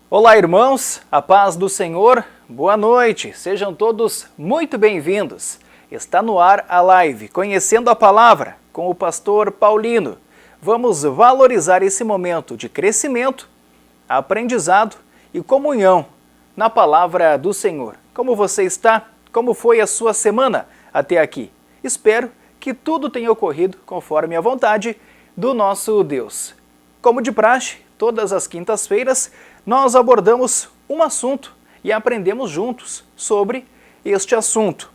Olá, irmãos, a paz do Senhor, boa noite, sejam todos muito bem-vindos. Está no ar a live Conhecendo a Palavra com o pastor Paulino. Vamos valorizar esse momento de crescimento, aprendizado e comunhão na Palavra do Senhor. Como você está? Como foi a sua semana até aqui? Espero que tudo tenha ocorrido conforme a vontade do nosso Deus. Como de praxe, todas as quintas-feiras, nós abordamos um assunto e aprendemos juntos sobre este assunto.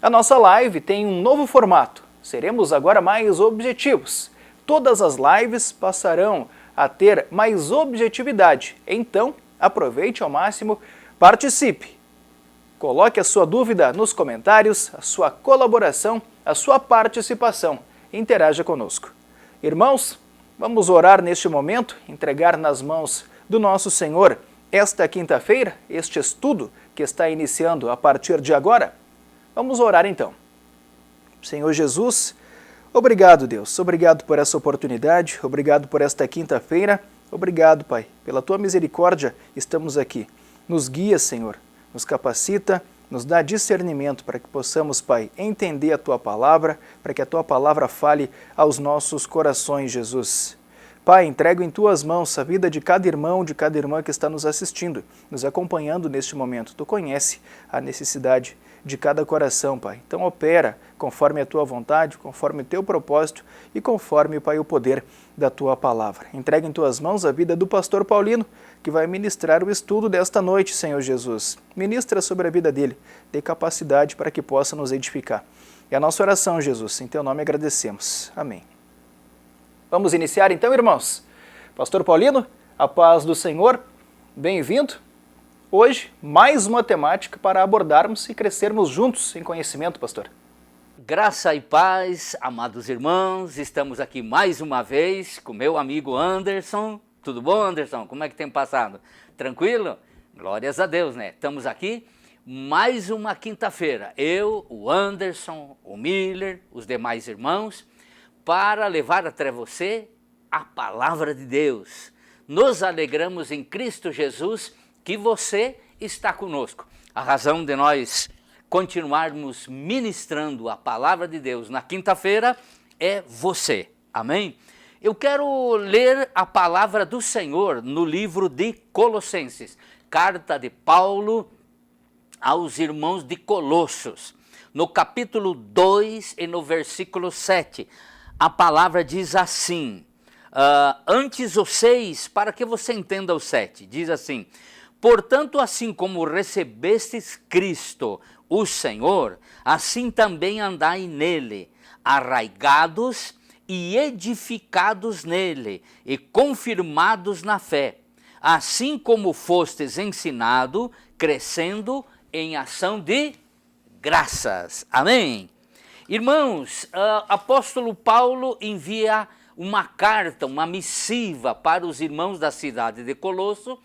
A nossa live tem um novo formato. Seremos agora mais objetivos. Todas as lives passarão a ter mais objetividade. Então, aproveite ao máximo, participe. Coloque a sua dúvida nos comentários, a sua colaboração, a sua participação. Interaja conosco. Irmãos, vamos orar neste momento, entregar nas mãos do nosso Senhor esta quinta-feira, este estudo que está iniciando a partir de agora? Vamos orar então. Senhor Jesus, obrigado, Deus, obrigado por essa oportunidade, obrigado por esta quinta-feira, obrigado, Pai, pela Tua misericórdia estamos aqui. Nos guia, Senhor, nos capacita, nos dá discernimento para que possamos, Pai, entender a Tua Palavra, para que a Tua Palavra fale aos nossos corações, Jesus. Pai, entrego em Tuas mãos a vida de cada irmão, de cada irmã que está nos assistindo, nos acompanhando neste momento. Tu conhece a necessidade de cada coração, Pai. Então opera conforme a Tua vontade, conforme o Teu propósito e conforme, Pai, o poder da Tua Palavra. Entrega em Tuas mãos a vida do pastor Paulino, que vai ministrar o estudo desta noite, Senhor Jesus. Ministra sobre a vida dele, dê capacidade para que possa nos edificar. É a nossa oração, Jesus. Em Teu nome agradecemos. Amém. Vamos iniciar então, irmãos. Pastor Paulino, a paz do Senhor, bem-vindo. Hoje, mais uma temática para abordarmos e crescermos juntos em conhecimento, pastor. Graça e paz, amados irmãos, estamos aqui mais uma vez com meu amigo Anderson. Tudo bom, Anderson? Como é que tem passado? Tranquilo? Glórias a Deus, né? Estamos aqui mais uma quinta-feira. Eu, o Anderson, o Miller, os demais irmãos, para levar até você a palavra de Deus. Nos alegramos em Cristo Jesus que você está conosco. A razão de nós continuarmos ministrando a palavra de Deus na quinta-feira é você. Amém? Eu quero ler a palavra do Senhor no livro de Colossenses, carta de Paulo aos irmãos de Colossos, no capítulo 2 e no versículo 7. A palavra diz assim, antes o 6, para que você entenda o 7, diz assim: portanto, assim como recebestes Cristo, o Senhor, assim também andai nele, arraigados e edificados nele, e confirmados na fé, assim como fostes ensinado, crescendo em ação de graças. Amém? Irmãos, apóstolo Paulo envia uma carta, uma missiva para os irmãos da cidade de Colosso,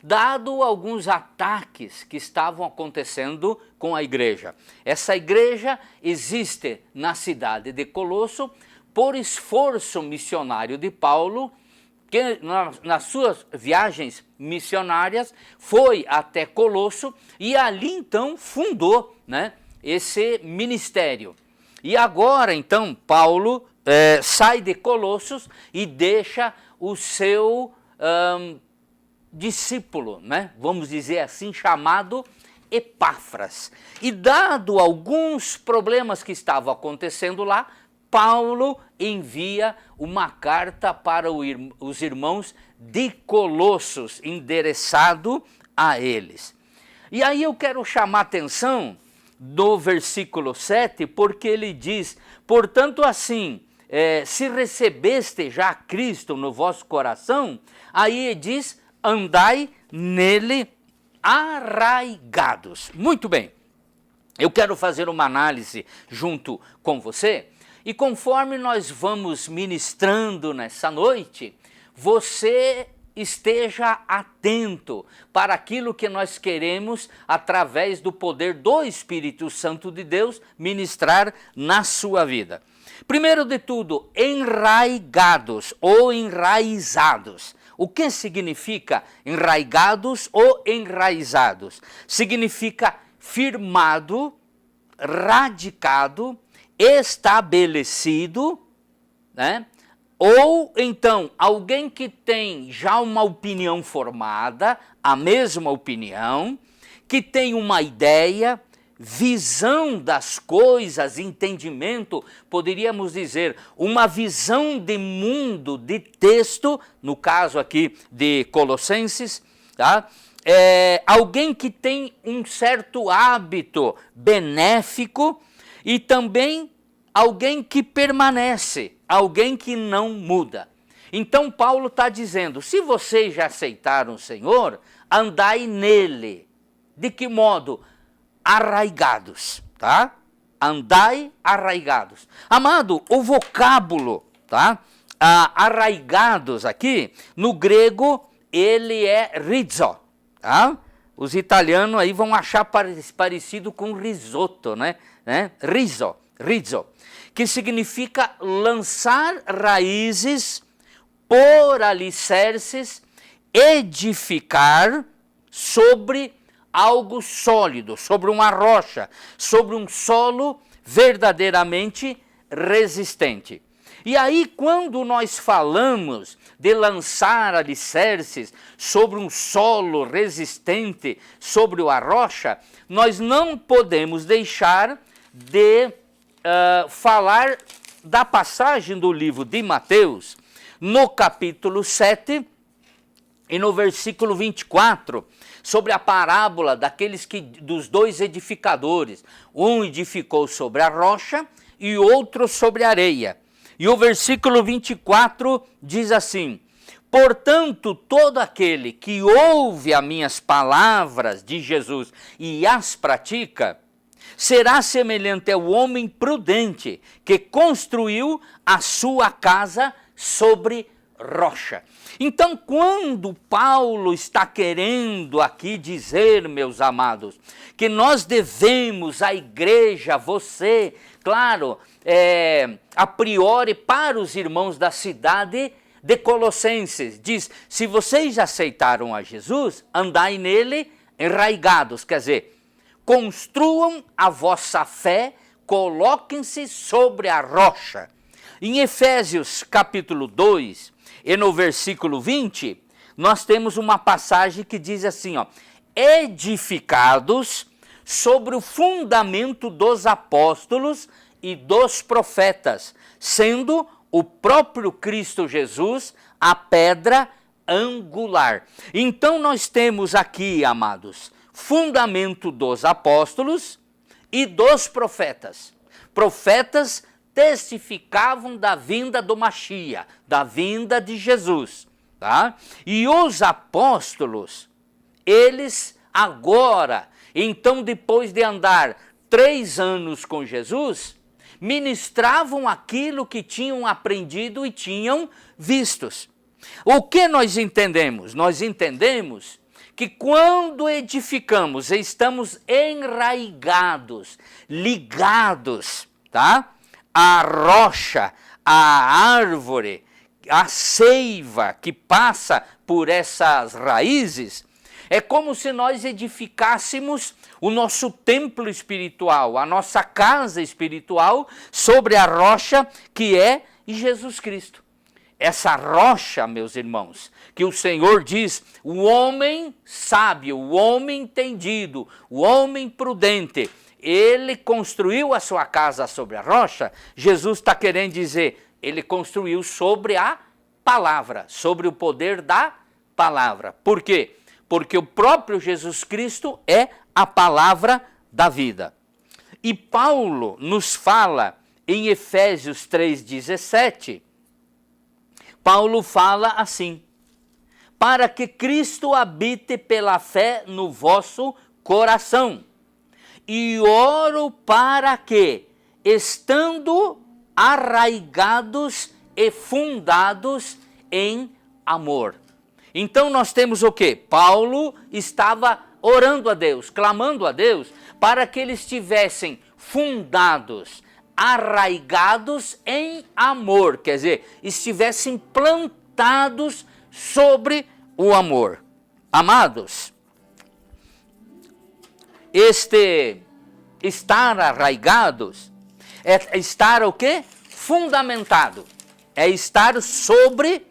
dado alguns ataques que estavam acontecendo com a igreja. Essa igreja existe na cidade de Colosso por esforço missionário de Paulo, que nas suas viagens missionárias foi até Colosso e ali então fundou, né, esse ministério. E agora, então, Paulo sai de Colossos e deixa o seu discípulo, né? Vamos dizer assim, chamado Epáfras. E dado alguns problemas que estavam acontecendo lá, Paulo envia uma carta para os irmãos de Colossos, endereçado a eles. E aí eu quero chamar a atenção do versículo 7, porque ele diz, portanto assim, se recebeste já Cristo no vosso coração, aí ele diz, andai nele arraigados. Muito bem, eu quero fazer uma análise junto com você, e conforme nós vamos ministrando nessa noite, você esteja atento para aquilo que nós queremos, através do poder do Espírito Santo de Deus, ministrar na sua vida. Primeiro de tudo, enraigados ou enraizados. O que significa enraigados ou enraizados? Significa firmado, radicado, estabelecido, né? Ou então alguém que tem já uma opinião formada, a mesma opinião, que tem uma ideia, visão das coisas, entendimento, poderíamos dizer, uma visão de mundo, de texto, no caso aqui de Colossenses, tá? Alguém que tem um certo hábito benéfico e também alguém que permanece, alguém que não muda. Então Paulo está dizendo, se vocês já aceitaram o Senhor, andai nele. De que modo? Arraigados, tá? Andai arraigados. Amado, o vocábulo, tá? Arraigados aqui, no grego, ele é rizzo, tá? Os italianos aí vão achar parecido com risoto, né? Rizzo, que significa lançar raízes, pôr alicerces, edificar sobre algo sólido, sobre uma rocha, sobre um solo verdadeiramente resistente. E aí, quando nós falamos de lançar alicerces sobre um solo resistente, sobre a rocha, nós não podemos deixar de falar da passagem do livro de Mateus, no capítulo 7 e no versículo 24, sobre a parábola dos dois edificadores. Um edificou sobre a rocha e outro sobre a areia. E o versículo 24 diz assim: portanto, todo aquele que ouve as minhas palavras de Jesus e as pratica, será semelhante ao homem prudente que construiu a sua casa sobre rocha. Então, quando Paulo está querendo aqui dizer, meus amados, que nós devemos, a igreja, você, claro, a priori para os irmãos da cidade de Colossenses, diz, se vocês aceitaram a Jesus, andai nele enraigados, quer dizer, construam a vossa fé, coloquem-se sobre a rocha. Em Efésios capítulo 2, e no versículo 20, nós temos uma passagem que diz assim, ó, edificados sobre o fundamento dos apóstolos e dos profetas, sendo o próprio Cristo Jesus a pedra angular. Então nós temos aqui, amados, fundamento dos apóstolos e dos profetas. Profetas testificavam da vinda do Machia, da vinda de Jesus, tá? E os apóstolos, eles agora, então depois de andar 3 anos com Jesus, ministravam aquilo que tinham aprendido e tinham vistos. O que nós entendemos? Nós entendemos que quando edificamos, estamos enraigados, ligados, tá? A rocha, a árvore, a seiva que passa por essas raízes, é como se nós edificássemos o nosso templo espiritual, a nossa casa espiritual sobre a rocha que é Jesus Cristo. Essa rocha, meus irmãos, que o Senhor diz, o homem sábio, o homem entendido, o homem prudente, ele construiu a sua casa sobre a rocha. Jesus está querendo dizer, ele construiu sobre a palavra, sobre o poder da palavra. Por quê? Porque o próprio Jesus Cristo é a palavra da vida. E Paulo nos fala em Efésios 3,17, Paulo fala assim, para que Cristo habite pela fé no vosso coração. E oro para que, estando arraigados e fundados em amor. Então nós temos o quê? Paulo estava orando a Deus, clamando a Deus, para que eles estivessem fundados, arraigados em amor, quer dizer, estivessem plantados sobre o amor. Amados, este estar arraigados é estar o quê? Fundamentado. É estar sobre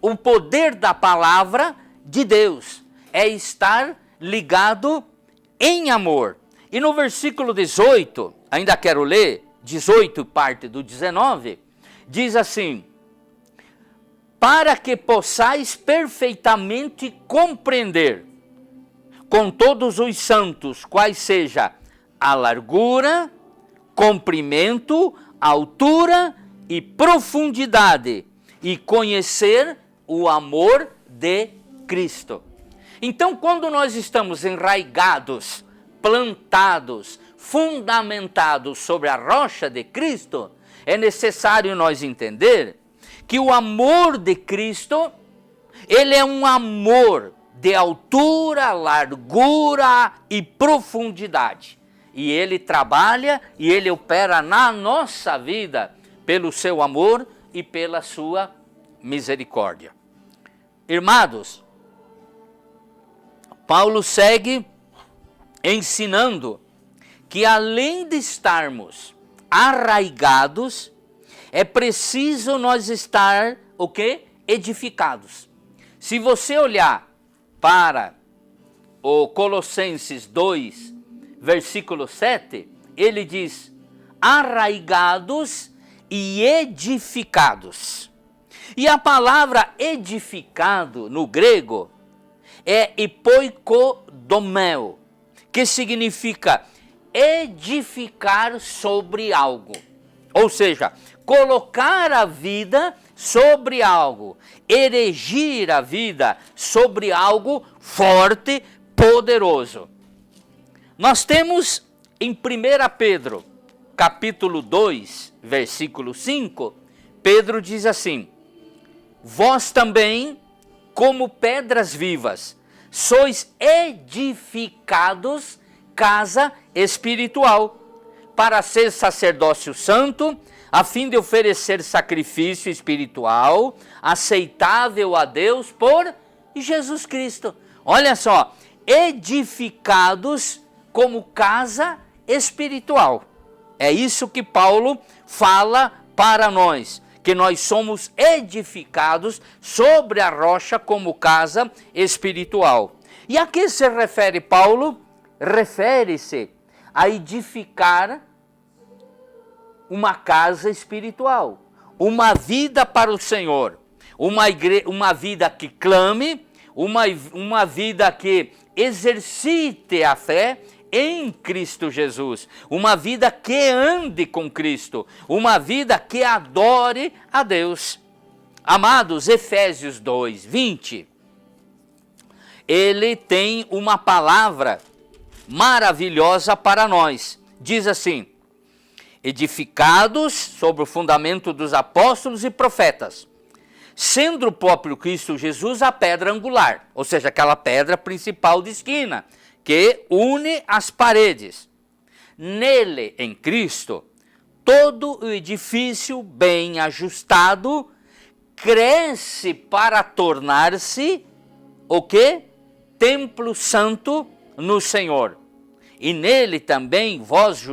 o poder da palavra de Deus. É estar ligado em amor. E no versículo 18, ainda quero ler, 18 parte do 19, diz assim: para que possais perfeitamente compreender com todos os santos quais seja a largura, comprimento, altura e profundidade, e conhecer o amor de Cristo. Então, quando nós estamos enraigados, plantados, fundamentados sobre a rocha de Cristo, é necessário nós entender que o amor de Cristo, ele é um amor de altura, largura e profundidade. E ele trabalha e ele opera na nossa vida pelo seu amor e pela sua misericórdia. Irmãos, Paulo segue ensinando que além de estarmos arraigados, é preciso nós estar, o quê? Edificados. Se você olhar para o Colossenses 2, versículo 7, ele diz: arraigados e edificados. E a palavra edificado no grego é hipoikodômeo, que significa edificar sobre algo. Ou seja, colocar a vida sobre algo, erigir a vida sobre algo forte, poderoso. Nós temos em 1 Pedro, capítulo 2, versículo 5, Pedro diz assim: vós também, como pedras vivas, sois edificados casa espiritual, para ser sacerdócio santo, a fim de oferecer sacrifício espiritual, aceitável a Deus por Jesus Cristo. Olha só, edificados como casa espiritual. É isso que Paulo fala para nós, que nós somos edificados sobre a rocha como casa espiritual. E a que se refere Paulo? Refere-se a edificar uma casa espiritual, uma vida para o Senhor, uma vida que clame, uma vida que exercite a fé em Cristo Jesus, uma vida que ande com Cristo, uma vida que adore a Deus. Amados, Efésios 2, 20, ele tem uma palavra maravilhosa para nós. Diz assim: edificados sobre o fundamento dos apóstolos e profetas, sendo o próprio Cristo Jesus a pedra angular, ou seja, aquela pedra principal de esquina, que une as paredes. Nele, em Cristo, todo o edifício bem ajustado cresce para tornar-se o quê? Templo santo no Senhor. E nele também vós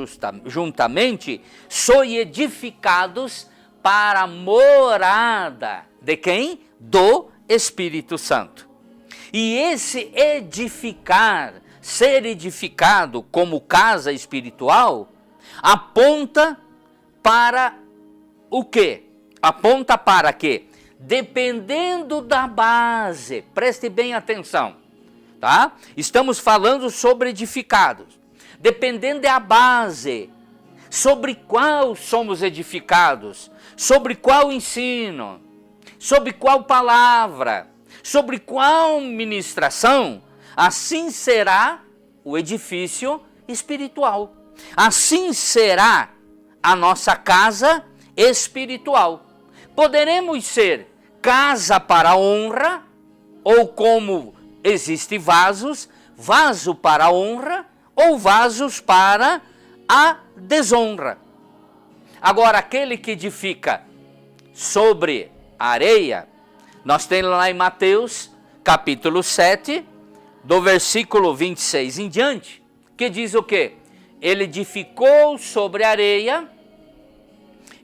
juntamente sois edificados para a morada de quem? Do Espírito Santo. E esse edificar, ser edificado como casa espiritual, aponta para o quê? Aponta para quê? Dependendo da base, preste bem atenção, tá? Estamos falando sobre edificados. Dependendo da base, sobre qual somos edificados, sobre qual ensino, sobre qual palavra, sobre qual ministração, assim será o edifício espiritual. Assim será a nossa casa espiritual. Poderemos ser casa para a honra, ou como existe vasos, vaso para a honra, ou vasos para a desonra. Agora, aquele que edifica sobre a areia, Nós temos lá em Mateus, capítulo 7, do versículo 26 em diante, que diz o quê? Ele edificou sobre a areia,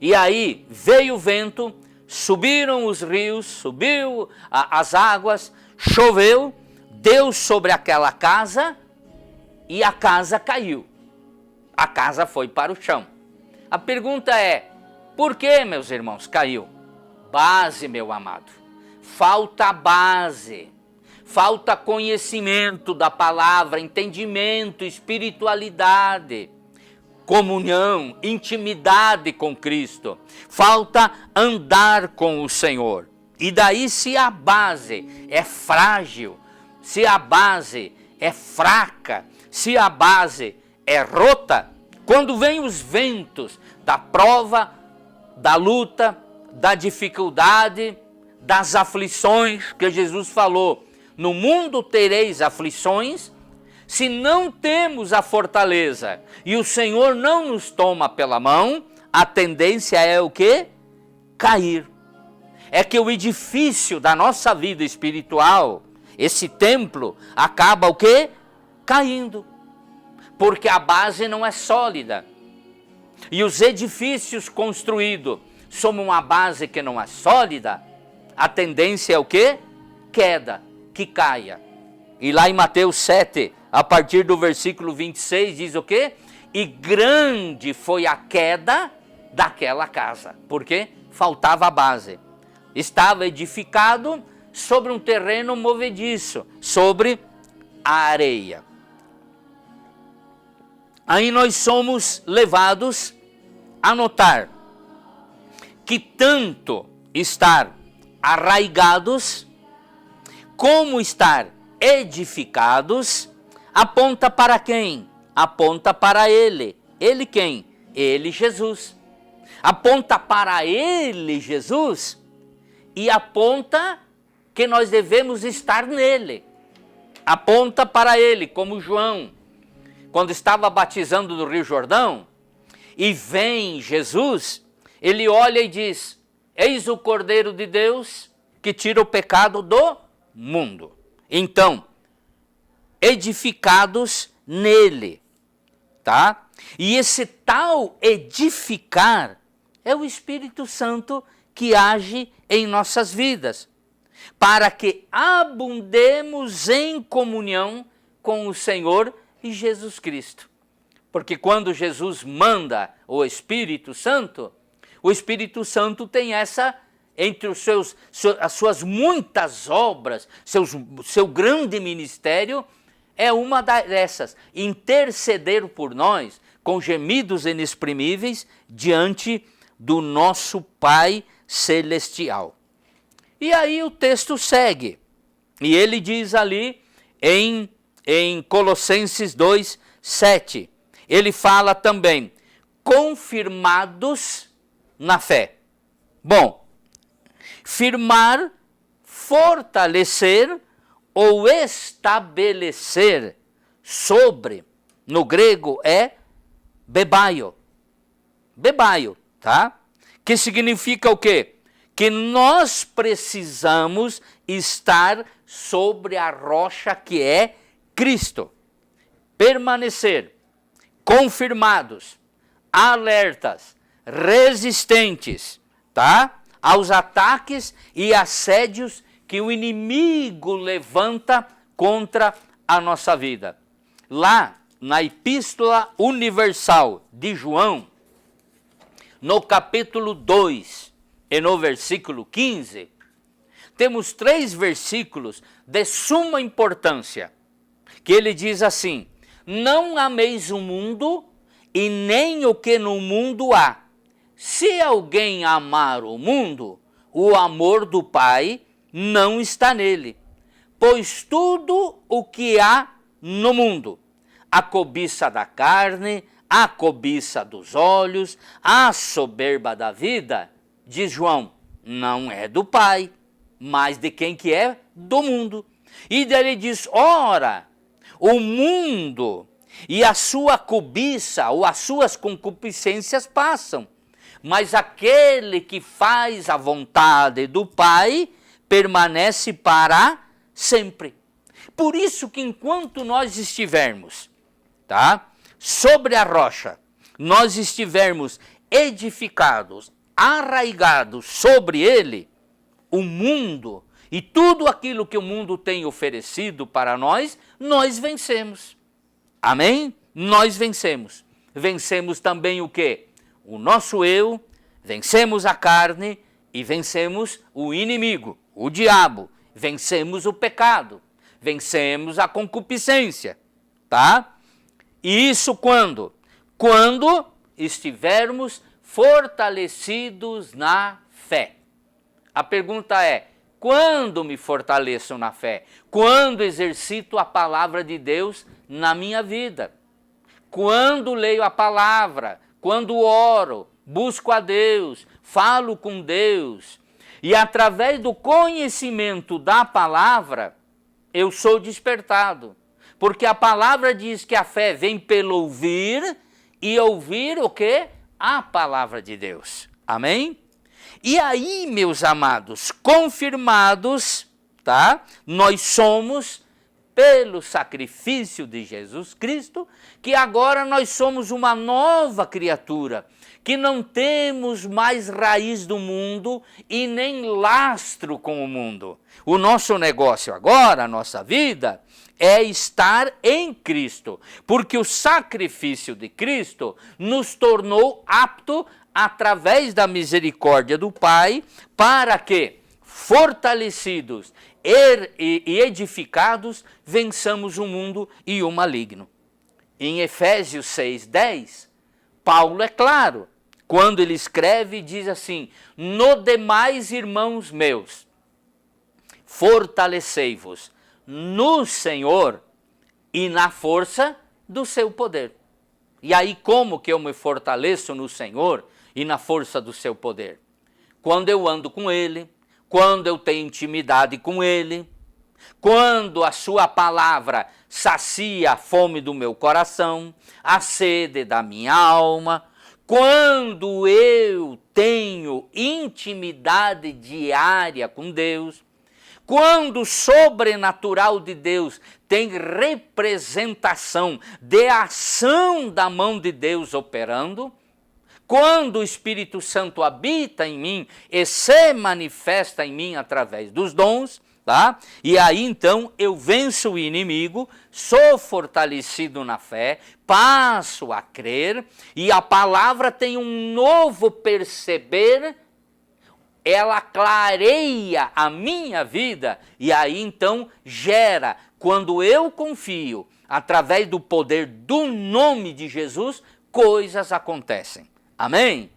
e aí veio o vento, subiram os rios, subiu as águas, choveu, deu sobre aquela casa, e a casa caiu. A casa foi para o chão. A pergunta é, por que, meus irmãos, caiu? Base, meu amado. Falta base. Falta conhecimento da palavra, entendimento, espiritualidade, comunhão, intimidade com Cristo. Falta andar com o Senhor. E daí, se a base é frágil, se a base é fraca, se a base é rota, quando vem os ventos da prova, da luta, da dificuldade, das aflições, que Jesus falou, no mundo tereis aflições, se não temos a fortaleza e o Senhor não nos toma pela mão, a tendência é o quê? Cair. É que o edifício da nossa vida espiritual, esse templo, acaba o quê? Caindo. Porque a base não é sólida. E os edifícios construídos sobre uma base que não é sólida, a tendência é o quê? Queda, que caia. E lá em Mateus 7, a partir do versículo 26, diz o quê? E grande foi a queda daquela casa. Por quê? Faltava a base. Estava edificado sobre um terreno movediço, sobre a areia. Aí nós somos levados a notar que tanto estar arraigados como estar edificados aponta para quem? Aponta para Ele. Ele quem? Ele, Jesus. Aponta para Ele, Jesus, e aponta que nós devemos estar nele. Aponta para Ele, como João, quando estava batizando no Rio Jordão, e vem Jesus, ele olha e diz, eis o Cordeiro de Deus que tira o pecado do mundo. Então, edificados nele, tá? E esse tal edificar é o Espírito Santo que age em nossas vidas, para que abundemos em comunhão com o Senhor e Jesus Cristo. Porque quando Jesus manda o Espírito Santo tem essa, entre as suas muitas obras, seu grande ministério, é uma dessas, interceder por nós com gemidos inexprimíveis diante do nosso Pai Celestial. E aí o texto segue, e ele diz ali em Colossenses 2, 7, ele fala também, confirmados na fé. Bom, firmar, fortalecer ou estabelecer sobre, no grego é bebaio, tá? Que significa o quê? Que nós precisamos estar sobre a rocha que é Cristo. Permanecer confirmados, alertas, resistentes, tá? Aos ataques e assédios que o inimigo levanta contra a nossa vida. Lá na Epístola Universal de João, no capítulo 2 e no versículo 15, temos 3 versículos de suma importância, que ele diz assim, não ameis o mundo e nem o que no mundo há. Se alguém amar o mundo, o amor do Pai não está nele. Pois tudo o que há no mundo, a cobiça da carne, a cobiça dos olhos, a soberba da vida, diz João, não é do Pai, mas de quem que é? Do mundo. E daí ele diz, ora, o mundo e a sua cobiça ou as suas concupiscências passam, mas aquele que faz a vontade do Pai permanece para sempre. Por isso que enquanto nós estivermos, tá, sobre a rocha, nós estivermos edificados, arraigados sobre ele, o mundo e tudo aquilo que o mundo tem oferecido para nós, nós vencemos. Amém? Nós vencemos. Vencemos também o quê? O nosso eu, vencemos a carne e vencemos o inimigo, o diabo. Vencemos o pecado, vencemos a concupiscência, tá? E isso quando? Quando estivermos fortalecidos na fé. A pergunta é, quando me fortaleço na fé? Quando exercito a palavra de Deus na minha vida? Quando leio a palavra? Quando oro? Busco a Deus? Falo com Deus? E através do conhecimento da palavra, eu sou despertado. Porque a palavra diz que a fé vem pelo ouvir, e ouvir o quê? A palavra de Deus. Amém? E aí, meus amados, confirmados, tá? Nós somos, pelo sacrifício de Jesus Cristo, que agora nós somos uma nova criatura, que não temos mais raiz do mundo e nem lastro com o mundo. O nosso negócio agora, a nossa vida, é estar em Cristo, porque o sacrifício de Cristo nos tornou apto através da misericórdia do Pai, para que, fortalecidos e edificados, vençamos o mundo e o maligno. Em Efésios 6:10, Paulo é claro, quando ele escreve, diz assim: no demais, irmãos meus, fortalecei-vos no Senhor e na força do seu poder. E aí, como que eu me fortaleço no Senhor e na força do seu poder? Quando eu ando com Ele, quando eu tenho intimidade com Ele, quando a sua palavra sacia a fome do meu coração, a sede da minha alma, quando eu tenho intimidade diária com Deus, quando o sobrenatural de Deus tem representação de ação da mão de Deus operando, quando o Espírito Santo habita em mim e se manifesta em mim através dos dons, tá? E aí então eu venço o inimigo, sou fortalecido na fé, passo a crer, e a palavra tem um novo perceber, ela clareia a minha vida, e aí então gera, quando eu confio, através do poder do nome de Jesus, coisas acontecem. Amém?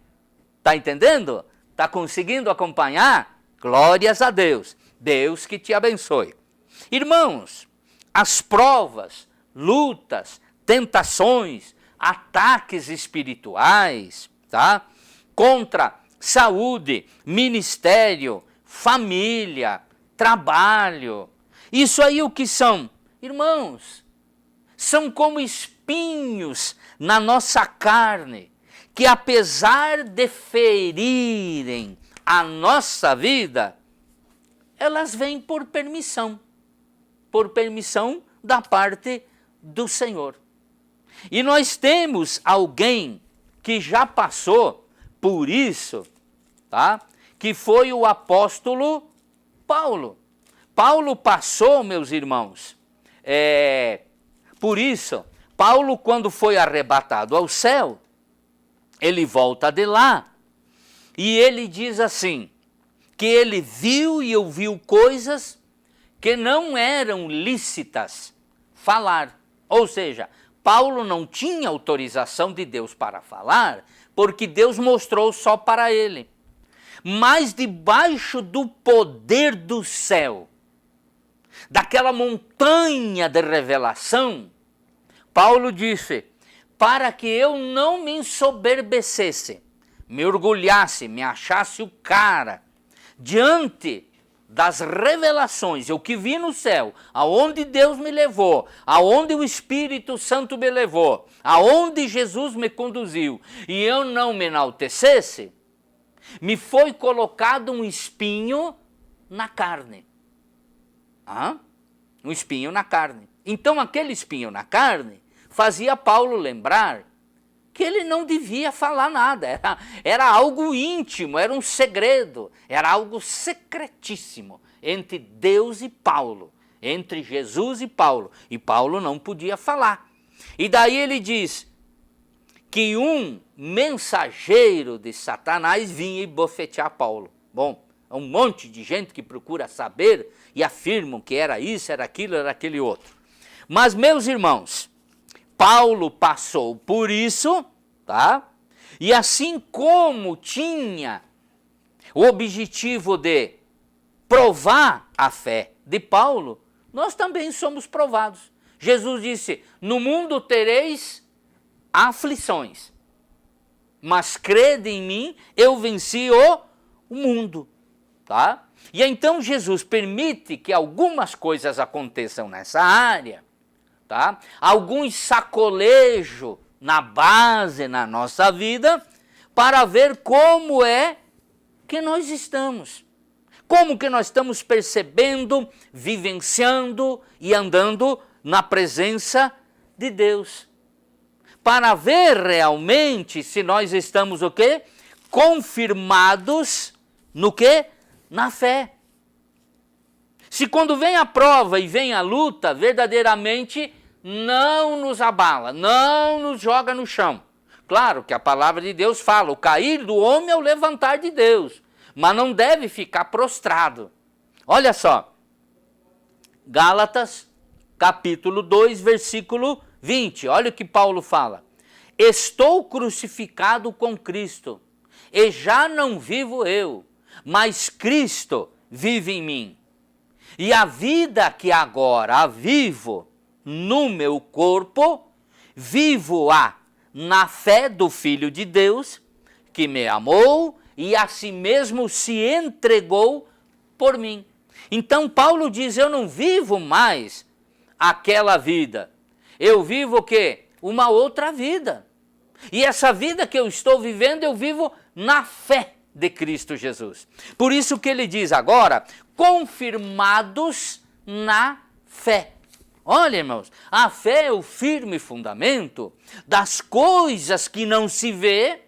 Está entendendo? Está conseguindo acompanhar? Glórias a Deus. Deus que te abençoe. Irmãos, as provas, lutas, tentações, ataques espirituais, tá? Contra saúde, ministério, família, trabalho. Isso aí o que são? Irmãos, são como espinhos na nossa carne, que apesar de ferirem a nossa vida, elas vêm por permissão da parte do Senhor. E nós temos alguém que já passou por isso, tá? Que foi o apóstolo Paulo. Paulo passou, meus irmãos, por isso, Paulo, quando foi arrebatado ao céu, ele volta de lá e ele diz assim, que ele viu e ouviu coisas que não eram lícitas falar. Ou seja, Paulo não tinha autorização de Deus para falar, porque Deus mostrou só para ele. Mas debaixo do poder do céu, daquela montanha de revelação, Paulo disse, para que eu não me ensoberbecesse, me orgulhasse, me achasse o cara, diante das revelações, eu que vi no céu, aonde Deus me levou, aonde o Espírito Santo me levou, aonde Jesus me conduziu, e eu não me enaltecesse, me foi colocado um espinho na carne. Um espinho na carne. Então aquele espinho na carne fazia Paulo lembrar que ele não devia falar nada, era algo íntimo, era um segredo, era algo secretíssimo entre Deus e Paulo, entre Jesus e Paulo não podia falar. E daí ele diz que um mensageiro de Satanás vinha e bofetear Paulo. Bom, há um monte de gente que procura saber e afirmam que era isso, era aquilo, era aquele outro. Mas, meus irmãos, Paulo passou por isso, tá? E assim como tinha o objetivo de provar a fé de Paulo, nós também somos provados. Jesus disse, no mundo tereis aflições, mas crede em mim, eu venci o mundo, tá? E então Jesus permite que algumas coisas aconteçam nessa área, tá? Alguns sacolejos na base, na nossa vida, para ver como é que nós estamos. Como que nós estamos percebendo, vivenciando e andando na presença de Deus. Para ver realmente se nós estamos o quê? Confirmados no quê? Na fé. Se quando vem a prova e vem a luta, verdadeiramente não nos abala, não nos joga no chão. Claro que a palavra de Deus fala, o cair do homem é o levantar de Deus, mas não deve ficar prostrado. Olha só, Gálatas, capítulo 2, versículo 20, olha o que Paulo fala. Estou crucificado com Cristo, e já não vivo eu, mas Cristo vive em mim. E a vida que agora vivo no meu corpo, vivo-a na fé do Filho de Deus, que me amou e a si mesmo se entregou por mim. Então Paulo diz, eu não vivo mais aquela vida. Eu vivo o quê? Uma outra vida. E essa vida que eu estou vivendo, eu vivo na fé de Cristo Jesus. Por isso que ele diz agora, confirmados na fé. Olha, irmãos, a fé é o firme fundamento das coisas que não se vê,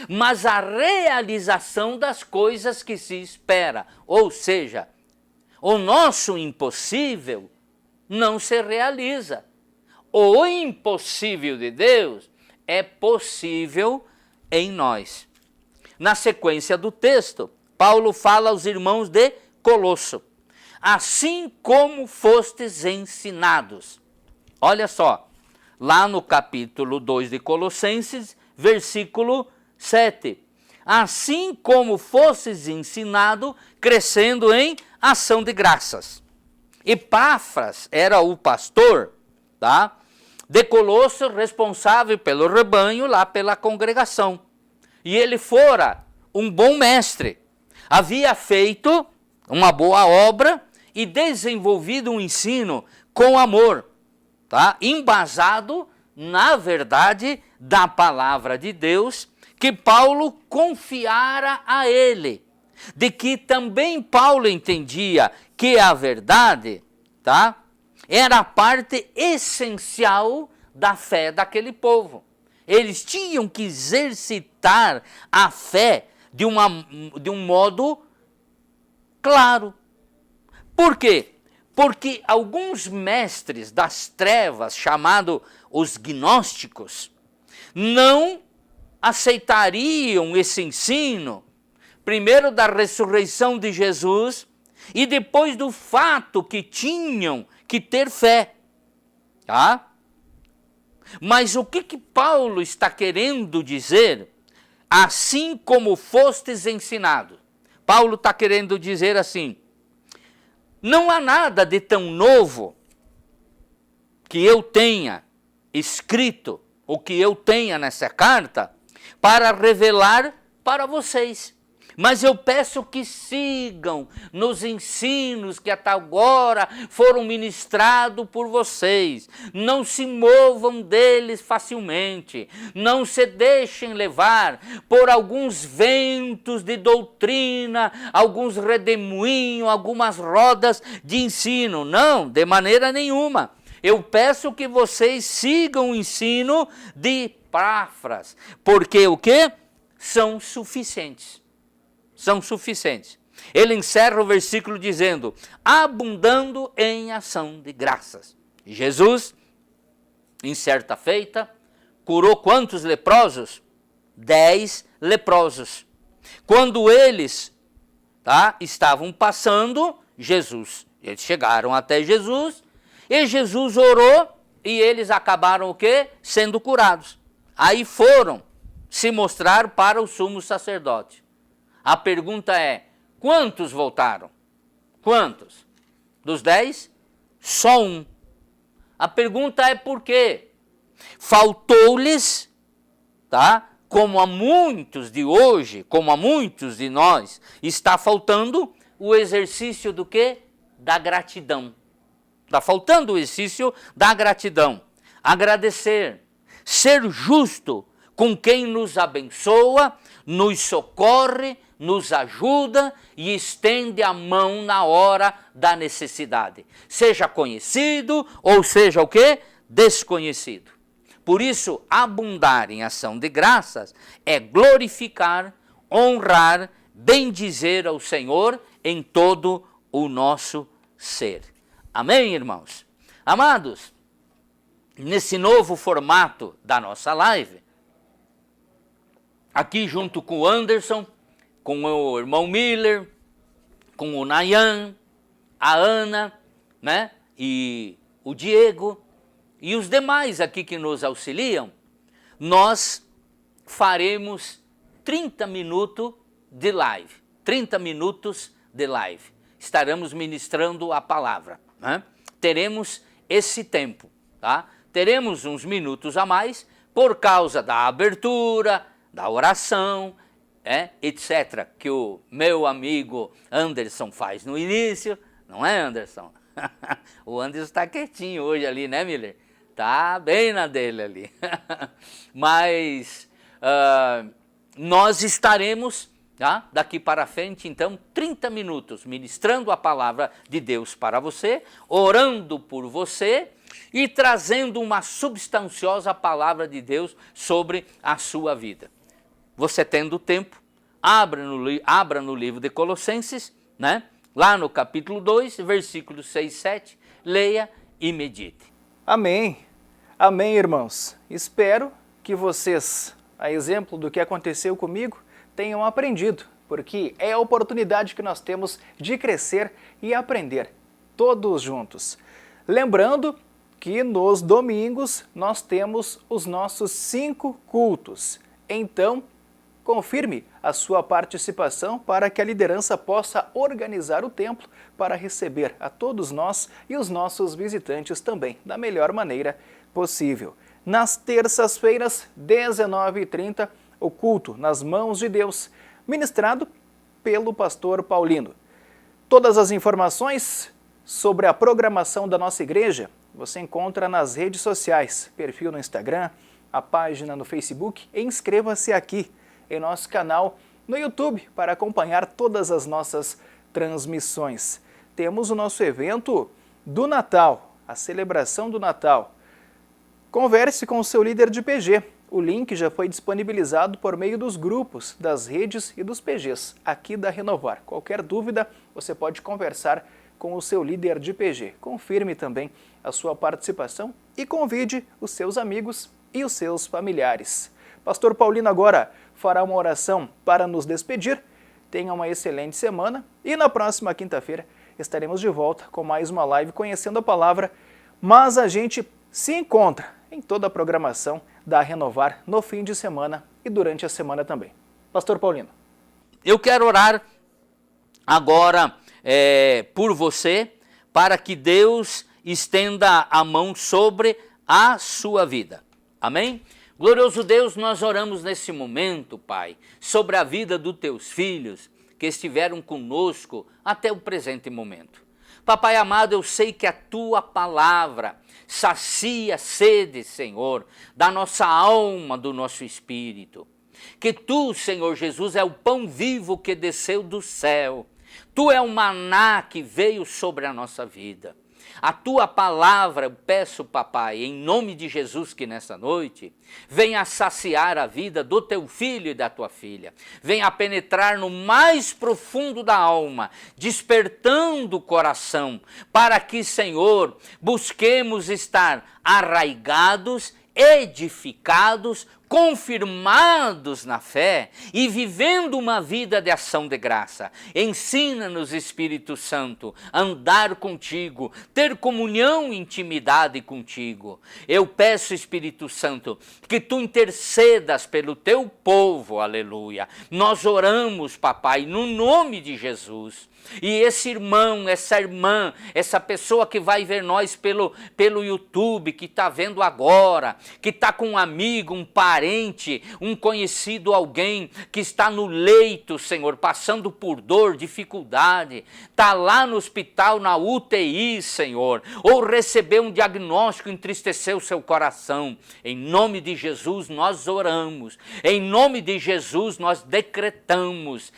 mas a realização das coisas que se espera. Ou seja, o nosso impossível não se realiza. O impossível de Deus é possível em nós. Na sequência do texto, Paulo fala aos irmãos de Colosso. Assim como fostes ensinados. Olha só, lá no capítulo 2 de Colossenses, versículo 7. Assim como fostes ensinado, crescendo em ação de graças. Epáfras era o pastor, tá? De Colosso, responsável pelo rebanho, lá pela congregação. E ele fora um bom mestre. Havia feito uma boa obra e desenvolvido um ensino com amor, tá? Embasado na verdade da palavra de Deus, que Paulo confiara a ele, de que também Paulo entendia que a verdade, tá? Era a parte essencial da fé daquele povo. Eles tinham que exercitar a fé de um modo claro. Por quê? Porque alguns mestres das trevas, chamados os gnósticos, não aceitariam esse ensino, primeiro da ressurreição de Jesus e depois do fato que tinham que ter fé. Tá? Mas o que Paulo está querendo dizer? Assim como fostes ensinados. Paulo está querendo dizer assim, não há nada de tão novo que eu tenha escrito, ou que eu tenha nessa carta, para revelar para vocês. Mas eu peço que sigam nos ensinos que até agora foram ministrados por vocês. Não se movam deles facilmente. Não se deixem levar por alguns ventos de doutrina, alguns redemoinhos, algumas rodas de ensino. Não, de maneira nenhuma. Eu peço que vocês sigam o ensino de Epáfras, porque o quê? São suficientes. São suficientes. Ele encerra o versículo dizendo, abundando em ação de graças. Jesus, em certa feita, curou quantos leprosos? 10 leprosos. Quando eles estavam passando, eles chegaram até Jesus, e Jesus orou, e eles acabaram o quê? Sendo curados. Aí foram se mostrar para o sumo sacerdote. A pergunta é, quantos voltaram? Quantos? Dos 10, só um. A pergunta é por quê? Faltou-lhes, como a muitos de hoje, como a muitos de nós, está faltando o exercício do quê? Da gratidão. Está faltando o exercício da gratidão. Agradecer, ser justo com quem nos abençoa, nos socorre, nos ajuda e estende a mão na hora da necessidade. Seja conhecido ou seja o quê? Desconhecido. Por isso, abundar em ação de graças é glorificar, honrar, bendizer ao Senhor em todo o nosso ser. Amém, irmãos? Amados, nesse novo formato da nossa live, aqui junto com o Anderson, com o irmão Miller, com o Nayan, a Ana, e o Diego, e os demais aqui que nos auxiliam, nós faremos 30 minutos de live. 30 minutos de live. Estaremos ministrando a palavra. Teremos esse tempo, Teremos uns minutos a mais por causa da abertura, da oração, etc., que o meu amigo Anderson faz no início, não é, Anderson? O Anderson está quietinho hoje ali, né, Miller? Está bem na dele ali. Mas nós estaremos, daqui para frente, então, 30 minutos ministrando a palavra de Deus para você, orando por você e trazendo uma substanciosa palavra de Deus sobre a sua vida. Você tendo tempo, abra no livro de Colossenses, lá no capítulo 2, versículos 6 e 7, leia e medite. Amém. Amém, irmãos. Espero que vocês, a exemplo do que aconteceu comigo, tenham aprendido, porque é a oportunidade que nós temos de crescer e aprender, todos juntos. Lembrando que nos domingos nós temos os nossos 5 cultos. Então, confirme a sua participação para que a liderança possa organizar o templo para receber a todos nós e os nossos visitantes também, da melhor maneira possível. Nas terças-feiras, 19h30, o culto nas mãos de Deus, ministrado pelo pastor Paulino. Todas as informações sobre a programação da nossa igreja você encontra nas redes sociais, perfil no Instagram, a página no Facebook e inscreva-se aqui em nosso canal no YouTube para acompanhar todas as nossas transmissões. Temos o nosso evento do Natal, a celebração do Natal. Converse com o seu líder de PG. O link já foi disponibilizado por meio dos grupos, das redes e dos PGs aqui da Renovar. Qualquer dúvida, você pode conversar com o seu líder de PG. Confirme também a sua participação e convide os seus amigos e os seus familiares. Pastor Paulino agora fará uma oração para nos despedir. Tenha uma excelente semana e na próxima quinta-feira estaremos de volta com mais uma live conhecendo a palavra, mas a gente se encontra em toda a programação da Renovar no fim de semana e durante a semana também. Pastor Paulino. Eu quero orar agora por você, para que Deus estenda a mão sobre a sua vida. Amém? Glorioso Deus, nós oramos nesse momento, Pai, sobre a vida dos teus filhos que estiveram conosco até o presente momento. Papai amado, eu sei que a tua palavra sacia a sede, Senhor, da nossa alma, do nosso espírito. Que tu, Senhor Jesus, é o pão vivo que desceu do céu. Tu é o maná que veio sobre a nossa vida. A tua palavra, eu peço, papai, em nome de Jesus, que nessa noite venha saciar a vida do teu filho e da tua filha. Venha penetrar no mais profundo da alma, despertando o coração, para que, Senhor, busquemos estar arraigados, edificados, confirmados na fé e vivendo uma vida de ação de graça. Ensina-nos, Espírito Santo, a andar contigo, ter comunhão e intimidade contigo. Eu peço, Espírito Santo, que tu intercedas pelo teu povo, aleluia. Nós oramos, papai, no nome de Jesus. E esse irmão, essa irmã, essa pessoa que vai ver nós pelo YouTube, que está vendo agora, que está com um amigo, um parente, um conhecido, alguém que está no leito, Senhor, passando por dor, dificuldade, está lá no hospital, na UTI, Senhor, ou recebeu um diagnóstico, entristeceu seu coração. Em nome de Jesus nós oramos, em nome de Jesus nós decretamos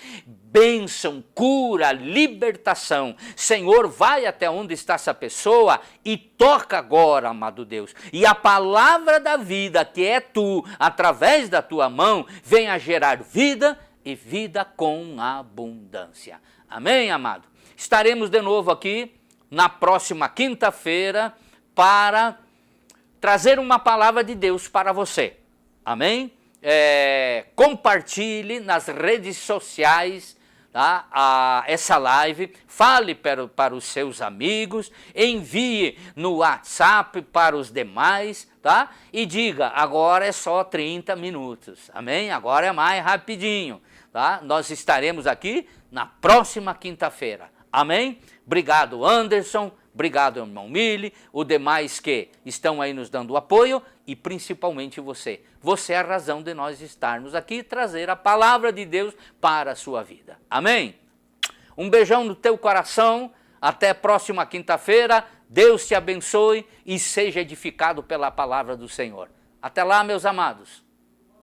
bênção, cura, libertação. Senhor, vai até onde está essa pessoa e toca agora, amado Deus. E a palavra da vida, que é tu, através da tua mão, venha gerar vida e vida com abundância. Amém, amado? Estaremos de novo aqui na próxima quinta-feira para trazer uma palavra de Deus para você. Amém? Compartilhe nas redes sociais, tá? Essa live, fale para os seus amigos, envie no WhatsApp para os demais, tá? E diga, agora é só 30 minutos, amém? Agora é mais rapidinho, tá? Nós estaremos aqui na próxima quinta-feira, amém? Obrigado, Anderson, obrigado, irmão Mili, os demais que estão aí nos dando apoio e principalmente você. Você é a razão de nós estarmos aqui e trazer a palavra de Deus para a sua vida. Amém? Um beijão no teu coração, até a próxima quinta-feira, Deus te abençoe e seja edificado pela palavra do Senhor. Até lá, meus amados.